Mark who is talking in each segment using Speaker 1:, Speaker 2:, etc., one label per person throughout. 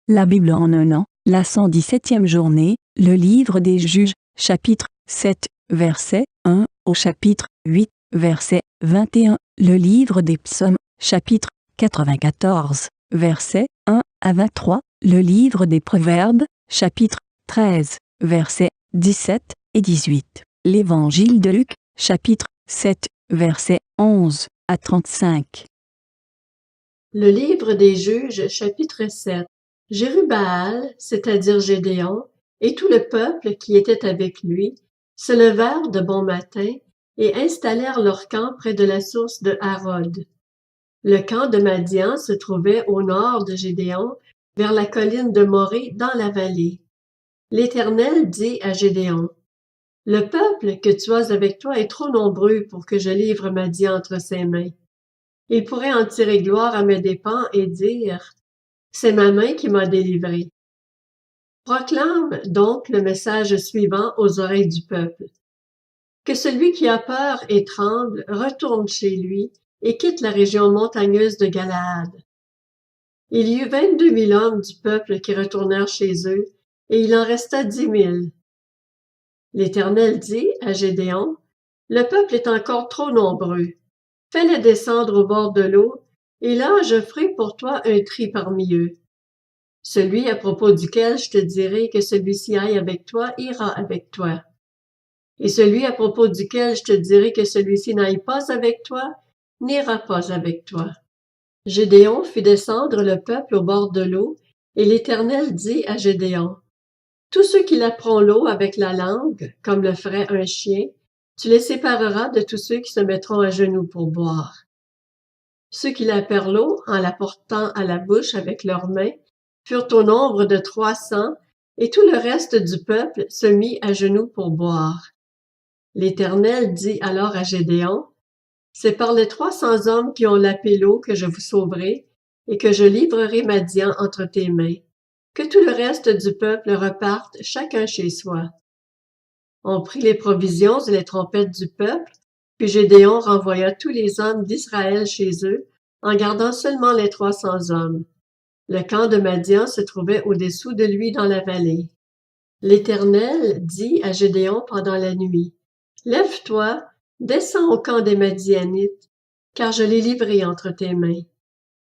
Speaker 1: La Bible en un an, la 117e journée, le livre des Juges, chapitre 7, verset 1 au chapitre 8, verset 21, le livre des Psaumes, chapitre 94, verset 1 à 23, le livre des Proverbes, chapitre 13, versets 17 et 18, l'évangile de Luc, chapitre 7, verset 11 à 35.
Speaker 2: Le livre des Juges, chapitre 7. Jérubbaal, c'est-à-dire Gédéon, et tout le peuple qui était avec lui, se levèrent de bon matin et installèrent leur camp près de la source de Harod. Le camp de Madian se trouvait au nord de Gédéon, vers la colline de Morée dans la vallée. L'Éternel dit à Gédéon, « Le peuple que tu as avec toi est trop nombreux pour que je livre Madian entre ses mains. Il pourrait en tirer gloire à mes dépens et dire, « C'est ma main qui m'a délivré. » Proclame donc le message suivant aux oreilles du peuple. Que celui qui a peur et tremble retourne chez lui et quitte la région montagneuse de Galaad. Il y eut 22 000 hommes du peuple qui retournèrent chez eux, et il en resta 10 000. L'Éternel dit à Gédéon, « Le peuple est encore trop nombreux. Fais-les descendre au bord de l'eau, et là je ferai pour toi un tri parmi eux. Celui à propos duquel je te dirai que celui-ci aille avec toi ira avec toi. Et celui à propos duquel je te dirai que celui-ci n'aille pas avec toi, n'ira pas avec toi. » Gédéon fit descendre le peuple au bord de l'eau, et l'Éternel dit à Gédéon, « Tous ceux qui laperont l'eau avec la langue, comme le ferait un chien, tu les sépareras de tous ceux qui se mettront à genoux pour boire. Ceux qui lapèrent l'eau, en la portant à la bouche avec leurs mains, furent au nombre de 300, et tout le reste du peuple se mit à genoux pour boire. L'Éternel dit alors à Gédéon, « C'est par les 300 hommes qui ont lapé l'eau que je vous sauverai, et que je livrerai Madian entre tes mains. Que tout le reste du peuple reparte chacun chez soi. » On prit les provisions et les trompettes du peuple, puis Gédéon renvoya tous les hommes d'Israël chez eux, en gardant seulement les 300 hommes. Le camp de Madian se trouvait au-dessous de lui dans la vallée. L'Éternel dit à Gédéon pendant la nuit, « Lève-toi, descends au camp des Madianites, car je l'ai livré entre tes mains.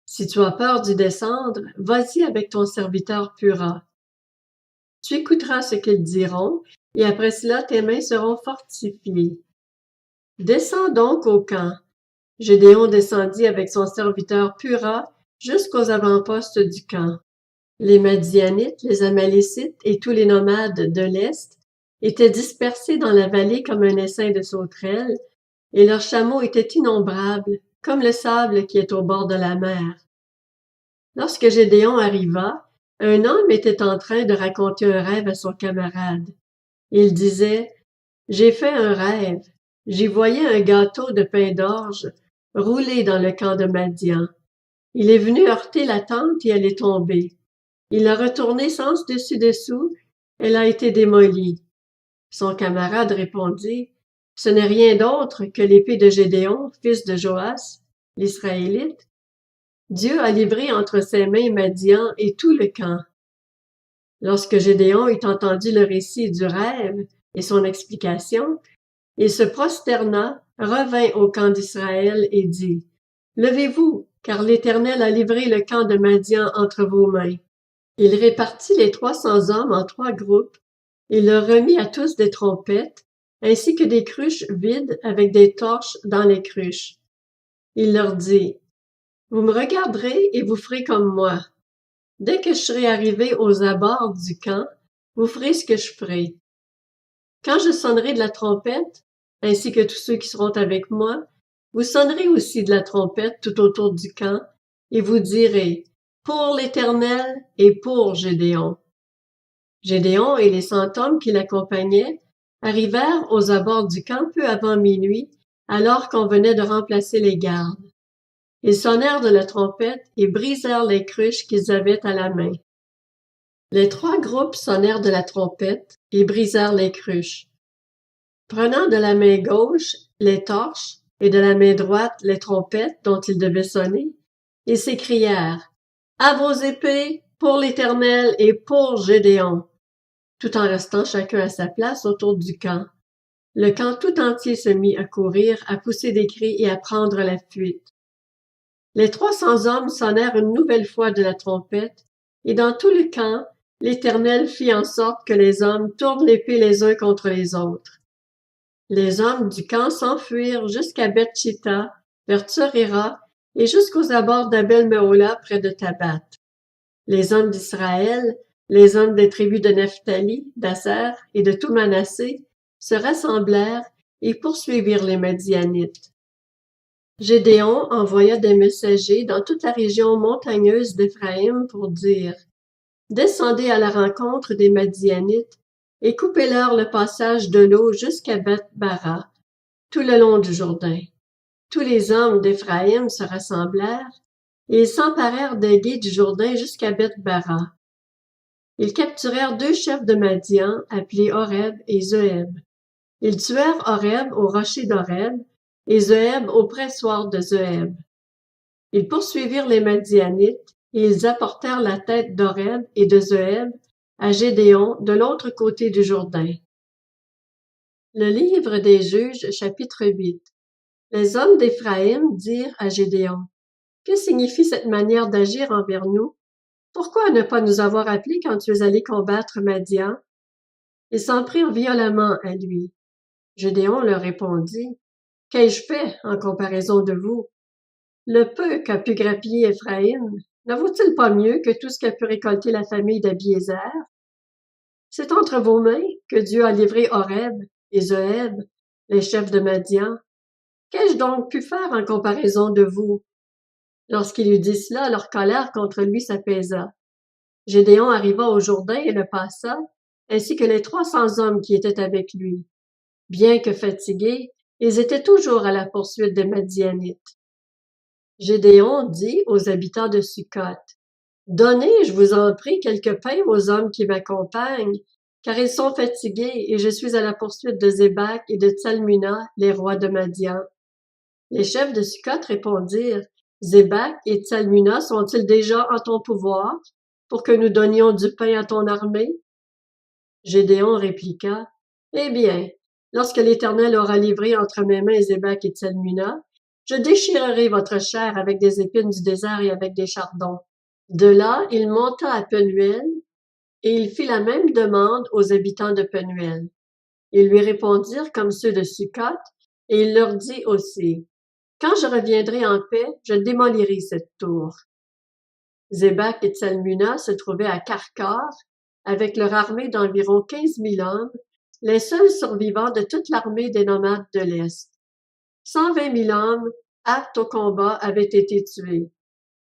Speaker 2: Si tu as peur d'y descendre, vas-y avec ton serviteur Pura. Tu écouteras ce qu'ils diront, et après cela tes mains seront fortifiées. Descends donc au camp. » Gédéon descendit avec son serviteur Pura jusqu'aux avant-postes du camp. Les Madianites, les Amalécites et tous les nomades de l'Est étaient dispersés dans la vallée comme un essaim de sauterelles, et leurs chameaux étaient innombrables, comme le sable qui est au bord de la mer. Lorsque Gédéon arriva, un homme était en train de raconter un rêve à son camarade. Il disait, « J'ai fait un rêve. J'y voyais un gâteau de pain d'orge roulé dans le camp de Madian. Il est venu heurter la tente et elle est tombée. Il l'a retournée sens dessus-dessous, elle a été démolie. » Son camarade répondit, « Ce n'est rien d'autre que l'épée de Gédéon, fils de Joas, l'Israélite. Dieu a livré entre ses mains Madian et tout le camp. » Lorsque Gédéon eut entendu le récit du rêve et son explication, il se prosterna, revint au camp d'Israël et dit, « Levez-vous, car l'Éternel a livré le camp de Madian entre vos mains. » Il répartit les 300 hommes en 3 groupes, et leur remit à tous des trompettes, ainsi que des cruches vides avec des torches dans les cruches. Il leur dit, « Vous me regarderez et vous ferez comme moi. Dès que je serai arrivé aux abords du camp, vous ferez ce que je ferai. Quand je sonnerai de la trompette, ainsi que tous ceux qui seront avec moi, vous sonnerez aussi de la trompette tout autour du camp, et vous direz, « Pour l'Éternel et pour Gédéon. » Gédéon et les 100 hommes qui l'accompagnaient arrivèrent aux abords du camp peu avant minuit, alors qu'on venait de remplacer les gardes. Ils sonnèrent de la trompette et brisèrent les cruches qu'ils avaient à la main. Les 3 groupes sonnèrent de la trompette et brisèrent les cruches. Prenant de la main gauche les torches et de la main droite les trompettes dont ils devaient sonner, ils s'écrièrent, « À vos épées, pour l'Éternel et pour Gédéon, tout en restant chacun à sa place autour du camp. Le camp tout entier se mit à courir, à pousser des cris et à prendre la fuite. Les 300 hommes sonnèrent une nouvelle fois de la trompette, et dans tout le camp, l'Éternel fit en sorte que les hommes tournent l'épée les uns contre les autres. Les hommes du camp s'enfuirent jusqu'à Beth-Shitta, vers Tsorera, et jusqu'aux abords d'Abel-Mehola près de Tabat. Les hommes d'Israël, les hommes des tribus de Nephtali, d'Asser et de tout Manassé, se rassemblèrent et poursuivirent les Madianites. Gédéon envoya des messagers dans toute la région montagneuse d'Éphraïm pour dire « Descendez à la rencontre des Madianites et coupez-leur le passage de l'eau jusqu'à Beth-Bara, tout le long du Jourdain. » Tous les hommes d'Éphraïm se rassemblèrent et ils s'emparèrent des gués du Jourdain jusqu'à Beth-Bara. Ils capturèrent 2 chefs de Madian, appelés Oreb et Zeueb. Ils tuèrent Oreb au rocher d'Oreb et Zeueb au pressoir de Zeueb. Ils poursuivirent les Madianites et ils apportèrent la tête d'Oreb et de Zeueb à Gédéon de l'autre côté du Jourdain. Le livre des Juges, chapitre 8. Les hommes d'Éphraïm dirent à Gédéon, « Que signifie cette manière d'agir envers nous? Pourquoi ne pas nous avoir appelés quand tu es allé combattre Madian? » Ils s'en prirent violemment à lui. Gédéon leur répondit, « Qu'ai-je fait en comparaison de vous? Le peu qu'a pu grappiller Éphraïm, ne vaut-il pas mieux que tout ce qu'a pu récolter la famille d'Abiézer? C'est entre vos mains que Dieu a livré Oreb et Zeueb, les chefs de Madian. Qu'ai-je donc pu faire en comparaison de vous? » Lorsqu'il eut dit cela, leur colère contre lui s'apaisa. Gédéon arriva au Jourdain et le passa, ainsi que les 300 hommes qui étaient avec lui. Bien que fatigués, ils étaient toujours à la poursuite des Madianites. Gédéon dit aux habitants de Sukkot, « Donnez, je vous en prie, quelques pains aux hommes qui m'accompagnent, car ils sont fatigués et je suis à la poursuite de Zébak et de Tsalmuna, les rois de Madian. » Les chefs de Sukkot répondirent, « Zébak et Tsalmuna sont-ils déjà en ton pouvoir, pour que nous donnions du pain à ton armée? » Gédéon répliqua, « Eh bien, lorsque l'Éternel aura livré entre mes mains Zébak et Tsalmuna, je déchirerai votre chair avec des épines du désert et avec des chardons. » De là, il monta à Penuel, et il fit la même demande aux habitants de Penuel. Ils lui répondirent comme ceux de Sukkot, et il leur dit aussi, « Quand je reviendrai en paix, je démolirai cette tour. » Zébak et Tsalmuna se trouvaient à Karkor, avec leur armée d'environ 15 000 hommes, les seuls survivants de toute l'armée des nomades de l'Est. 120 000 hommes, aptes au combat, avaient été tués.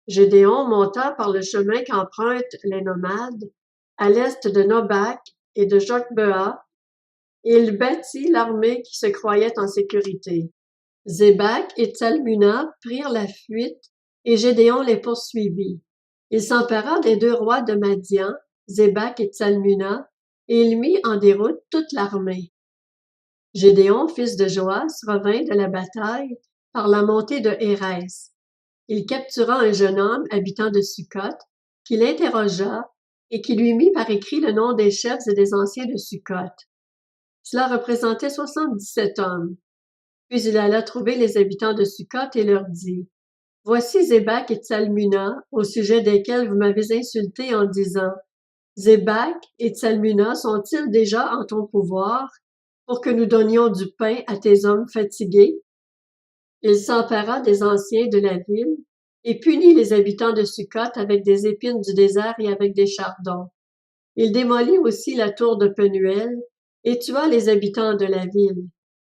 Speaker 2: Gédéon monta par le chemin qu'empruntent les nomades, à l'est de Nobak et de Jokbea, et il bâtit l'armée qui se croyait en sécurité. Zébak et Tsalmuna prirent la fuite, et Gédéon les poursuivit. Il s'empara des 2 rois de Madian, Zébak et Tsalmuna, et il mit en déroute toute l'armée. Gédéon, fils de Joas, revint de la bataille par la montée de Hérès. Il captura un jeune homme habitant de Sukkot, qui l'interrogea et qui lui mit par écrit le nom des chefs et des anciens de Sukkot. Cela représentait 77 hommes. Puis il alla trouver les habitants de Sukkot et leur dit, « Voici Zébak et Tsalmuna, au sujet desquels vous m'avez insulté en disant, « Zébak et Tsalmuna sont-ils déjà en ton pouvoir pour que nous donnions du pain à tes hommes fatigués? » Il s'empara des anciens de la ville et punit les habitants de Sukkot avec des épines du désert et avec des chardons. Il démolit aussi la tour de Penuel et tua les habitants de la ville.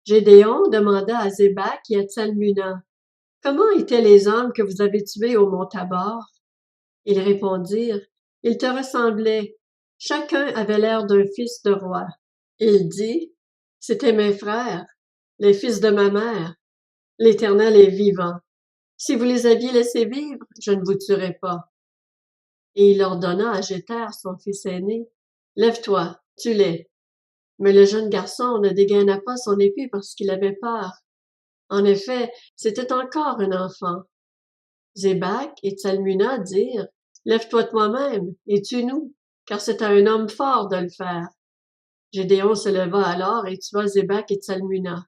Speaker 2: Gédéon demanda à Zébak et à Tsalmuna, « Comment étaient les hommes que vous avez tués au mont Tabor? » Ils répondirent, « Ils te ressemblaient. Chacun avait l'air d'un fils de roi. » Il dit, « C'étaient mes frères, les fils de ma mère. L'Éternel est vivant. Si vous les aviez laissés vivre, je ne vous tuerais pas. » Et il ordonna à Jéter, son fils aîné, « Lève-toi, tue-les. » Mais le jeune garçon ne dégaina pas son épée parce qu'il avait peur. En effet, c'était encore un enfant. Zébak et Tsalmuna dirent, « Lève-toi toi-même et tue-nous, car c'est à un homme fort de le faire. Gédéon se leva alors et tua Zébak et Tsalmuna.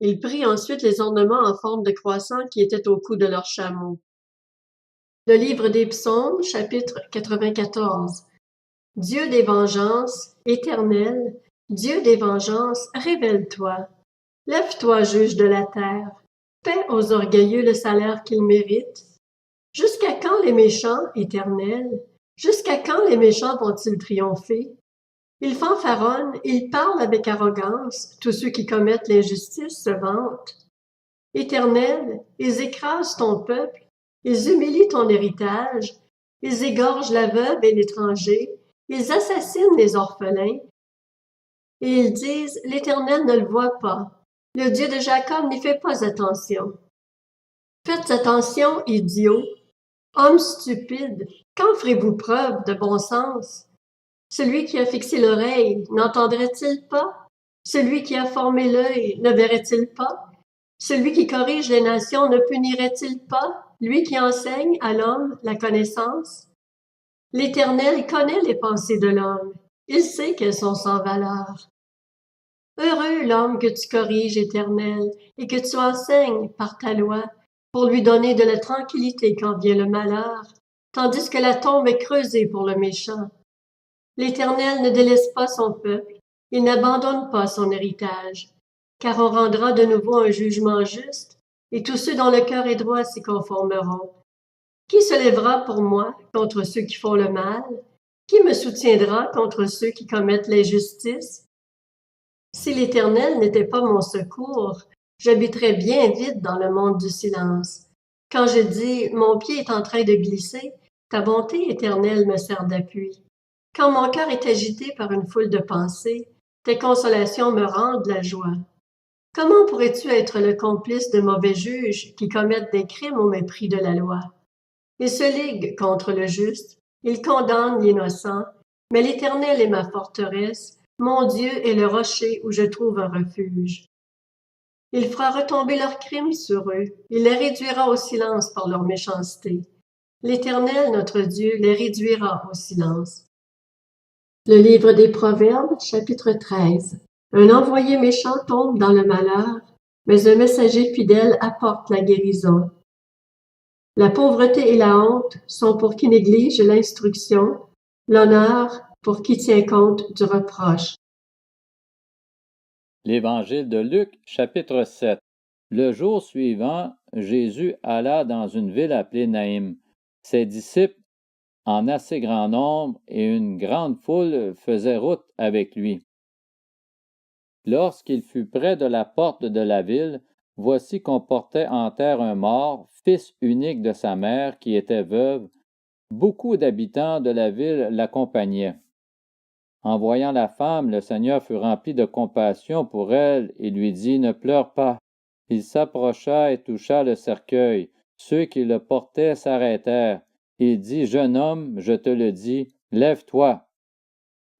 Speaker 2: Il prit ensuite les ornements en forme de croissant qui étaient au cou de leurs chameaux. Le livre des Psaumes, chapitre 94. Dieu des vengeances, éternel, Dieu des vengeances, révèle-toi. Lève-toi, juge de la terre. Paie aux orgueilleux le salaire qu'ils méritent. Jusqu'à quand les méchants, éternel? Jusqu'à quand les méchants vont-ils triompher? Ils fanfaronnent, ils parlent avec arrogance, tous ceux qui commettent l'injustice se vantent. Éternel, ils écrasent ton peuple, ils humilient ton héritage, ils égorgent la veuve et l'étranger, ils assassinent les orphelins. Et ils disent, l'Éternel ne le voit pas, le Dieu de Jacob n'y fait pas attention. Faites attention, idiots, hommes stupides, quand ferez-vous preuve de bon sens? Celui qui a fixé l'oreille n'entendrait-il pas? Celui qui a formé l'œil ne verrait-il pas? Celui qui corrige les nations ne punirait-il pas, lui qui enseigne à l'homme la connaissance? L'Éternel connaît les pensées de l'homme, il sait qu'elles sont sans valeur. Heureux l'homme que tu corriges, Éternel, et que tu enseignes par ta loi, pour lui donner de la tranquillité quand vient le malheur, tandis que la tombe est creusée pour le méchant. L'Éternel ne délaisse pas son peuple, il n'abandonne pas son héritage, car on rendra de nouveau un jugement juste, et tous ceux dont le cœur est droit s'y conformeront. Qui se lèvera pour moi contre ceux qui font le mal? Qui me soutiendra contre ceux qui commettent l'injustice? Si l'Éternel n'était pas mon secours, j'habiterais bien vite dans le monde du silence. Quand je dis « mon pied est en train de glisser », ta bonté éternelle me sert d'appui. Quand mon cœur est agité par une foule de pensées, tes consolations me rendent la joie. Comment pourrais-tu être le complice de mauvais juges qui commettent des crimes au mépris de la loi? Ils se liguent contre le juste, ils condamnent l'innocent, mais l'Éternel est ma forteresse, mon Dieu est le rocher où je trouve un refuge. Il fera retomber leurs crimes sur eux, il les réduira au silence par leur méchanceté. L'Éternel, notre Dieu, les réduira au silence. Le livre des Proverbes, chapitre 13. Un envoyé méchant tombe dans le malheur, mais un messager fidèle apporte la guérison. La pauvreté et la honte sont pour qui néglige l'instruction, l'honneur pour qui tient compte du reproche.
Speaker 3: L'Évangile de Luc, chapitre 7. Le jour suivant, Jésus alla dans une ville appelée Naïm. Ses disciples, en assez grand nombre, et une grande foule faisaient route avec lui. Lorsqu'il fut près de la porte de la ville, voici qu'on portait en terre un mort, fils unique de sa mère, qui était veuve. Beaucoup d'habitants de la ville l'accompagnaient. En voyant la femme, le Seigneur fut rempli de compassion pour elle et lui dit, « Ne pleure pas. » Il s'approcha et toucha le cercueil. Ceux qui le portaient s'arrêtèrent. Il dit, « Jeune homme, je te le dis, lève-toi. »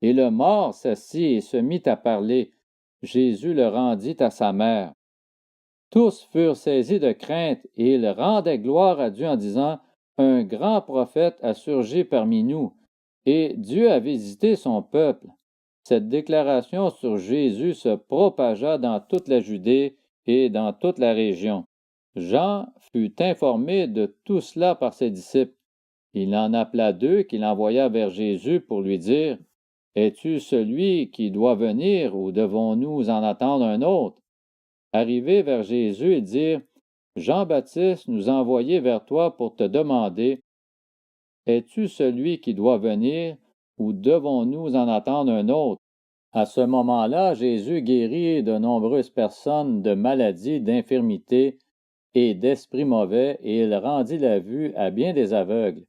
Speaker 3: Et le mort s'assit et se mit à parler. Jésus le rendit à sa mère. Tous furent saisis de crainte et ils rendaient gloire à Dieu en disant, « Un grand prophète a surgi parmi nous, et Dieu a visité son peuple. » Cette déclaration sur Jésus se propagea dans toute la Judée et dans toute la région. Jean fut informé de tout cela par ses disciples. Il en appela deux qu'il envoya vers Jésus pour lui dire, « Es-tu celui qui doit venir ou devons-nous en attendre un autre? » Arrivés vers Jésus, ils dirent, « Jean-Baptiste nous a envoyés vers toi pour te demander, « Es-tu celui qui doit venir ou devons-nous en attendre un autre? » À ce moment-là, Jésus guérit de nombreuses personnes de maladies, d'infirmités et d'esprits mauvais, et il rendit la vue à bien des aveugles.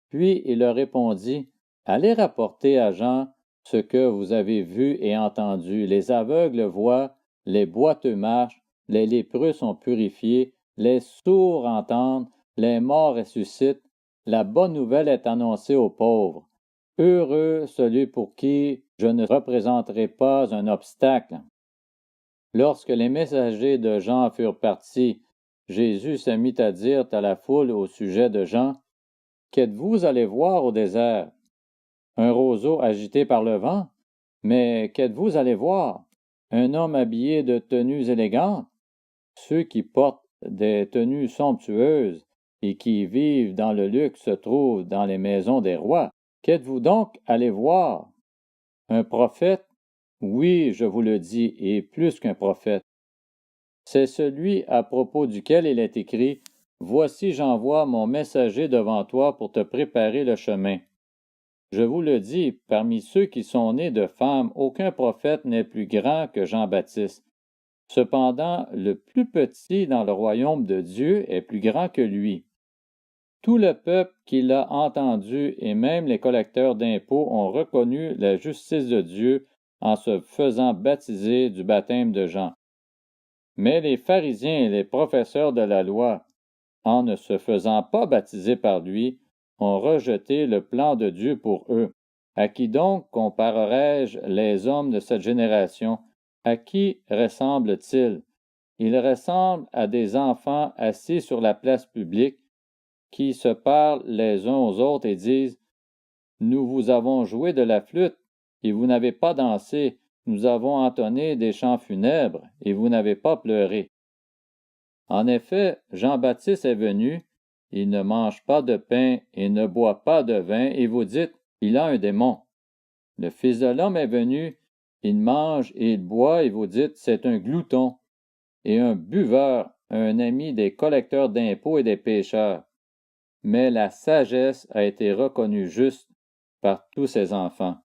Speaker 3: Puis il leur répondit, « Allez rapporter à Jean ce que vous avez vu et entendu. Les aveugles voient, les boiteux marchent, les lépreux sont purifiés, les sourds entendent, les morts ressuscitent. La bonne nouvelle est annoncée aux pauvres. Heureux celui pour qui je ne représenterai pas un obstacle. » Lorsque les messagers de Jean furent partis, Jésus se mit à dire à la foule au sujet de Jean, Qu'êtes-vous allé voir au désert? Un roseau agité par le vent? Mais qu'êtes-vous allé voir? Un homme habillé de tenues élégantes? Ceux qui portent des tenues somptueuses et qui vivent dans le luxe se trouvent dans les maisons des rois. Qu'êtes-vous donc allé voir? Un prophète? Oui, je vous le dis, et plus qu'un prophète. C'est celui à propos duquel il est écrit: Voici, j'envoie mon messager devant toi pour te préparer le chemin. Je vous le dis, parmi ceux qui sont nés de femmes, aucun prophète n'est plus grand que Jean-Baptiste. Cependant, le plus petit dans le royaume de Dieu est plus grand que lui. Tout le peuple qui l'a entendu et même les collecteurs d'impôts ont reconnu la justice de Dieu en se faisant baptiser du baptême de Jean. Mais les pharisiens et les professeurs de la loi, en ne se faisant pas baptiser par lui, ont rejeté le plan de Dieu pour eux. À qui donc comparerai-je les hommes de cette génération? À qui ressemblent-ils? Ils ressemblent à des enfants assis sur la place publique, qui se parlent les uns aux autres et disent: Nous vous avons joué de la flûte, et vous n'avez pas dansé, nous avons entonné des chants funèbres, et vous n'avez pas pleuré. En effet, Jean-Baptiste est venu, il ne mange pas de pain et ne boit pas de vin, et vous dites: Il a un démon. Le Fils de l'homme est venu, il mange et il boit, et vous dites: C'est un glouton et un buveur, un ami des collecteurs d'impôts et des pécheurs. Mais la sagesse a été reconnue juste par tous ses enfants.